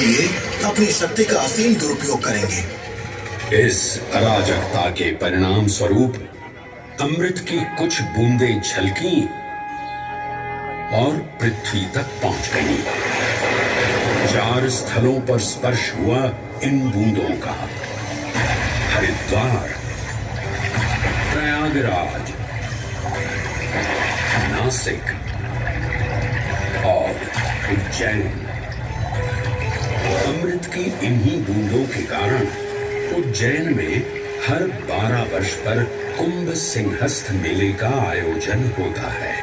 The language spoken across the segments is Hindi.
लिए अपनी शक्ति का असीम दुरुपयोग करेंगे। इस अराजकता के परिणाम स्वरूप अमृत की कुछ बूंदें छलकी और पृथ्वी तक पहुंच गई। 4 स्थलों पर स्पर्श हुआ इन बूंदों का। हरिद्वार, प्रयागराज, नासिक और उज्जैन। अमृत की इन्हीं बूंदों के कारण उज्जैन में हर 12 वर्ष पर कुंभ सिंहस्थ मेले का आयोजन होता है।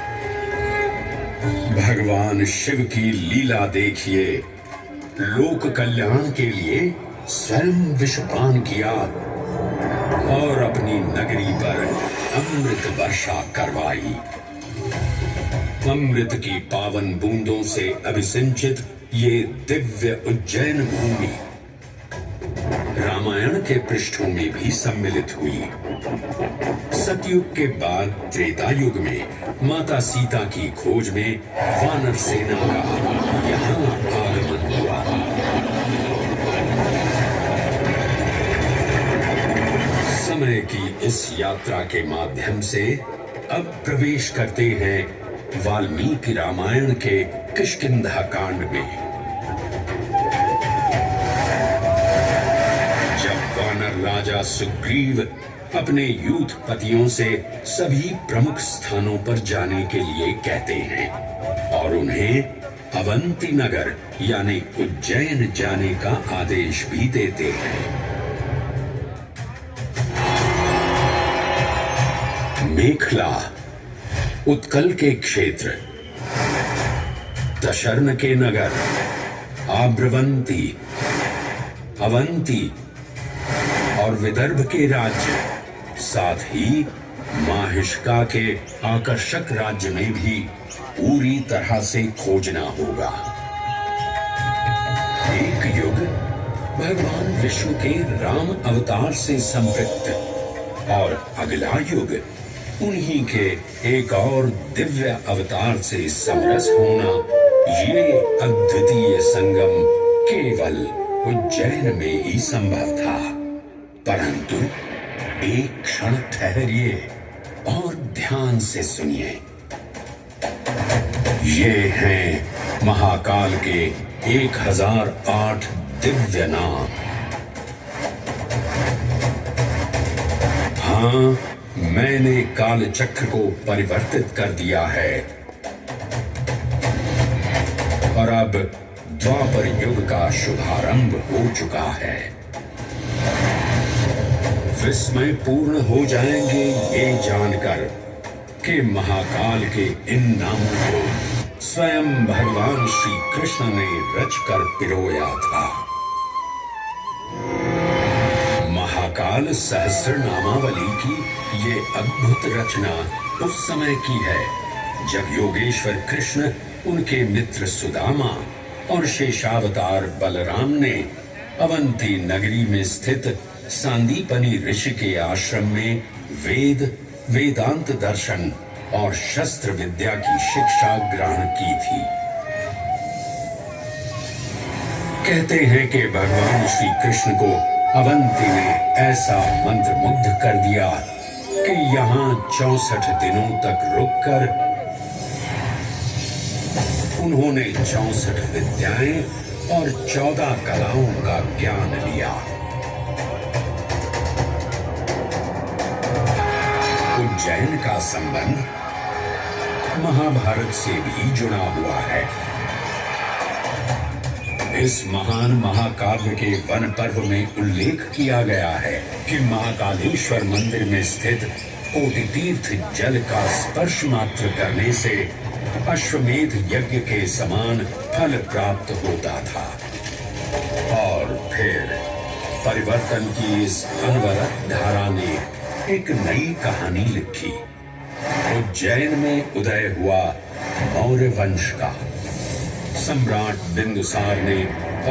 भगवान शिव की लीला देखिए। लोक कल्याण के लिए स्वयं विषपान किया और अपनी नगरी पर अमृत वर्षा करवाई। अमृत की पावन बूंदों से अभिसिंचित ये दिव्य उज्जैन भूमि रामायण के पृष्ठों में भी सम्मिलित हुई। सतयुग के बाद त्रेता युग में माता सीता की खोज में वानर सेना का यहाँ आगमन हुआ। समय की इस यात्रा के माध्यम से अब प्रवेश करते हैं वाल्मीकि रामायण के किष्किंधा कांड में। राजा सुग्रीव अपने यूथपतियों से सभी प्रमुख स्थानों पर जाने के लिए कहते हैं और उन्हें अवंती नगर यानी उज्जैन जाने का आदेश भी देते हैं। मेखला, उत्कल के क्षेत्र, दशर्न के नगर, आब्रवंती, अवंती और विदर्भ के राज्य, साथ ही माहिष्का के आकर्षक राज्य में भी पूरी तरह से खोजना होगा। एक युग भगवान विष्णु के राम अवतार से संपृक्त और अगला युग उन्हीं के एक और दिव्य अवतार से समरस होना, ये अद्वितीय संगम केवल उज्जैन में ही संभव था। परंतु एक क्षण ठहरिए और ध्यान से सुनिए। ये हैं महाकाल के 1008 दिव्य नाम। हाँ, मैंने काल चक्र को परिवर्तित कर दिया है और अब द्वापर युग का शुभारंभ हो चुका है। विस्मय पूर्ण हो जाएंगे ये जानकर कि महाकाल के इन नामों को स्वयं भगवान श्री कृष्ण ने रचकर पिरोया था। महाकाल सहस्र नामावली की ये अद्भुत रचना उस समय की है जब योगेश्वर कृष्ण, उनके मित्र सुदामा और शेषावतार बलराम ने अवंती नगरी में स्थित सांदीपनी ऋषि के आश्रम में वेद, वेदांत दर्शन और शस्त्र विद्या की शिक्षा ग्रहण की थी। कहते हैं कि भगवान श्री कृष्ण को अवंती ने ऐसा मंत्र मुग्ध कर दिया कि यहाँ 64 दिनों तक रुककर उन्होंने 64 विद्याएं और 14 कलाओं का ज्ञान लिया। उज्जैन का संबंध महाभारत से भी जुड़ा हुआ है। इस महान महाकाव्य के वन पर्व में उल्लेख किया गया है कि महाकालेश्वर मंदिर में स्थित कोटि तीर्थ जल का स्पर्श मात्र करने से अश्वमेध यज्ञ के समान फल प्राप्त होता था। और फिर परिवर्तन की इस अनवरत धारा ने एक नई कहानी लिखी। उज्जैन में उदय हुआ मौर्य वंश का। सम्राट बिंदुसार ने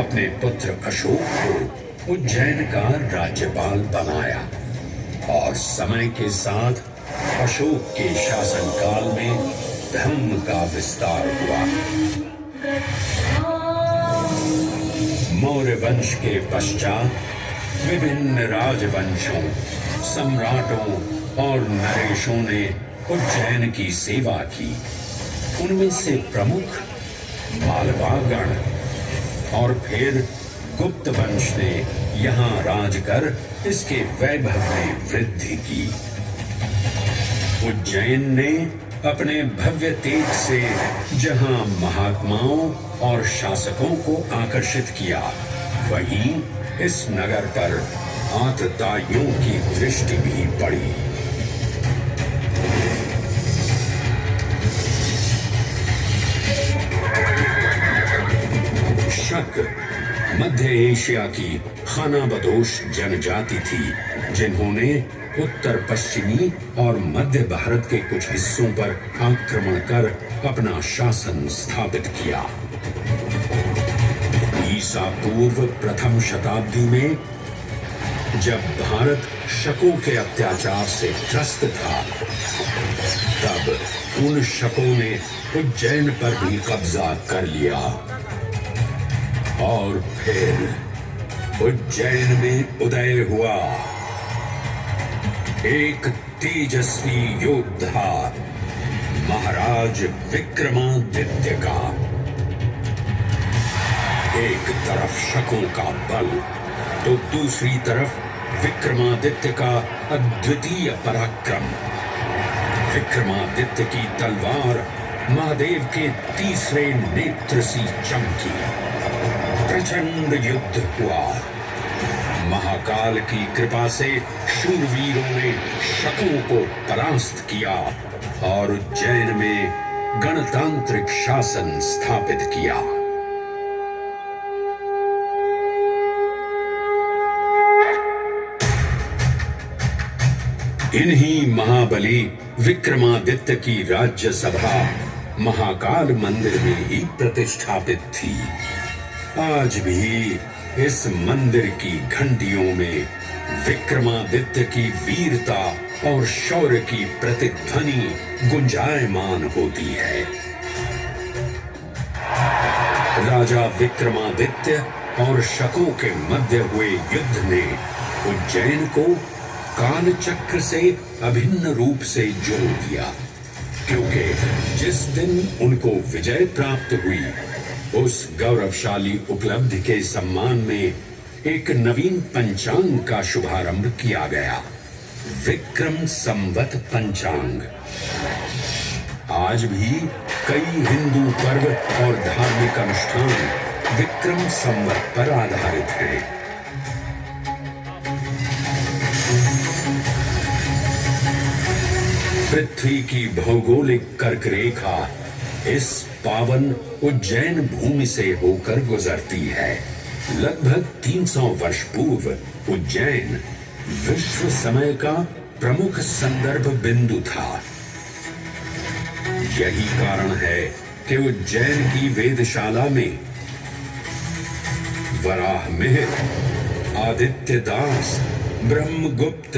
अपने पुत्र अशोक को उज्जैन का राज्यपाल बनाया और समय के साथ अशोक के शासनकाल में धर्म का विस्तार हुआ। मौर्य वंश के पश्चात विभिन्न राजवंशों, सम्राटों और नरेशों ने उज्जैन की सेवा की। उनमें से प्रमुख मालवागण और फिर गुप्त वंश ने यहाँ राज कर इसके वैभव में वृद्धि की। उज्जैन ने अपने भव्य तेज से जहां महात्माओं और शासकों को आकर्षित किया, वहीं इस नगर पर आतताइयों की दृष्टि भी पड़ी। शक मध्य एशिया की खानाबदोश जनजाति थी, जिन्होंने उत्तर पश्चिमी और मध्य भारत के कुछ हिस्सों पर आक्रमण कर अपना शासन स्थापित किया। ईसा पूर्व प्रथम शताब्दी में जब भारत शकों के अत्याचार से त्रस्त था, तब उन शकों ने उज्जैन पर भी कब्जा कर लिया और फिर उज्जैन में उदय हुआ एक तेजस्वी योद्धा, महाराज विक्रमादित्य का। एक तरफ शकों का बल तो दूसरी तरफ विक्रमादित्य का अद्वितीय पराक्रम। विक्रमादित्य की तलवार महादेव के तीसरे नेत्र सी चमकी। प्रचंड युद्ध हुआ। महाकाल की कृपा से शूरवीरों ने शकों को परास्त किया और उज्जैन में गणतांत्रिक शासन स्थापित किया। इन्हीं महाबली विक्रमादित्य की राज्यसभा महाकाल मंदिर में ही प्रतिष्ठापित थी। आज भी इस मंदिर की घंटियों में विक्रमादित्य की वीरता और शौर्य की प्रतिध्वनि गुंजायमान होती है। राजा विक्रमादित्य और शकों के मध्य हुए युद्ध ने उज्जैन को कालचक्र से अभिन्न रूप से जोड़ दिया, क्योंकि जिस दिन उनको विजय प्राप्त हुई, उस गौरवशाली उपलब्धि के सम्मान में एक नवीन पंचांग का शुभारंभ किया गया, विक्रम संवत पंचांग। आज भी कई हिंदू पर्व और धार्मिक अनुष्ठान विक्रम संवत पर आधारित हैं। पृथ्वी की भौगोलिक कर्क रेखा इस पावन उज्जैन भूमि से होकर गुजरती है। लगभग 300 वर्ष पूर्व उज्जैन विश्व समय का प्रमुख संदर्भ बिंदु था। यही कारण है कि उज्जैन की वेदशाला में वराहमिहिर, आदित्य दास, ब्रह्मगुप्त,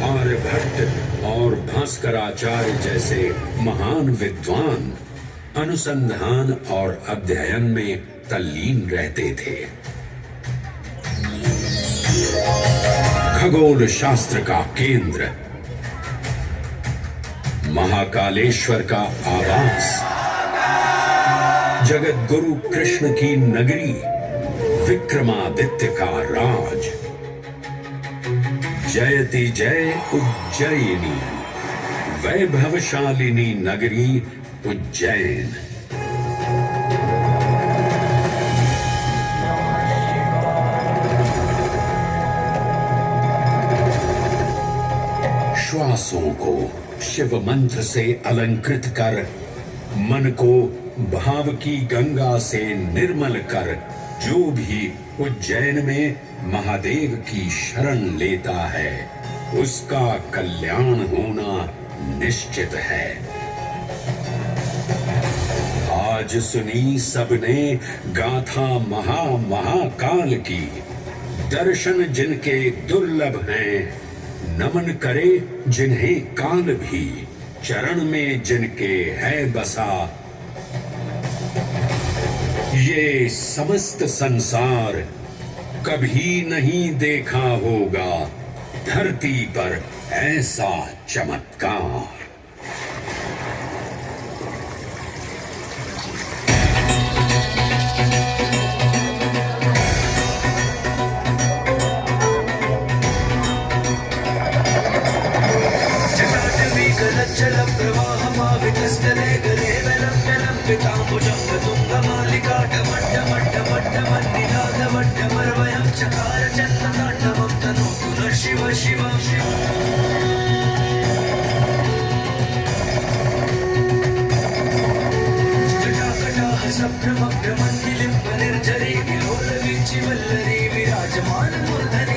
आर्यभट्ट और भास्कराचार्य जैसे महान विद्वान अनुसंधान और अध्ययन में तल्लीन रहते थे। खगोल शास्त्र का केंद्र, महाकालेश्वर का आवास, जगत गुरु कृष्ण की नगरी, विक्रमादित्य का राज। जयति जय उज्जयिनी, वैभवशालिनी नगरी उज्जैन। श्वासों को शिव मंत्र से अलंकृत कर, मन को भाव की गंगा से निर्मल कर, जो भी उज्जैन में महादेव की शरण लेता है, उसका कल्याण होना निश्चित है। आज सुनी सबने गाथा महाकाल की, दर्शन जिनके दुर्लभ हैं, नमन करे जिन्हें काल भी, चरण में जिनके है बसा। ये समस्त संसार कभी नहीं देखा होगा धरती पर ऐसा चमत्कार। जल प्रवाहमावितस्तरे गले विलम्बिताम्बुजं तुङ्गमालिका डमड्डमड्डमड्डमन्निनादमड्डमर्वयं चकार चन्द्रताण्डवं तनोतु नः शिव शिव शिव। जटाकटाः सम्भ्रमभ्रमन्निलिम्ब निर्झरी विलोलवीचि वल्लरी विराजमान मूर्धनि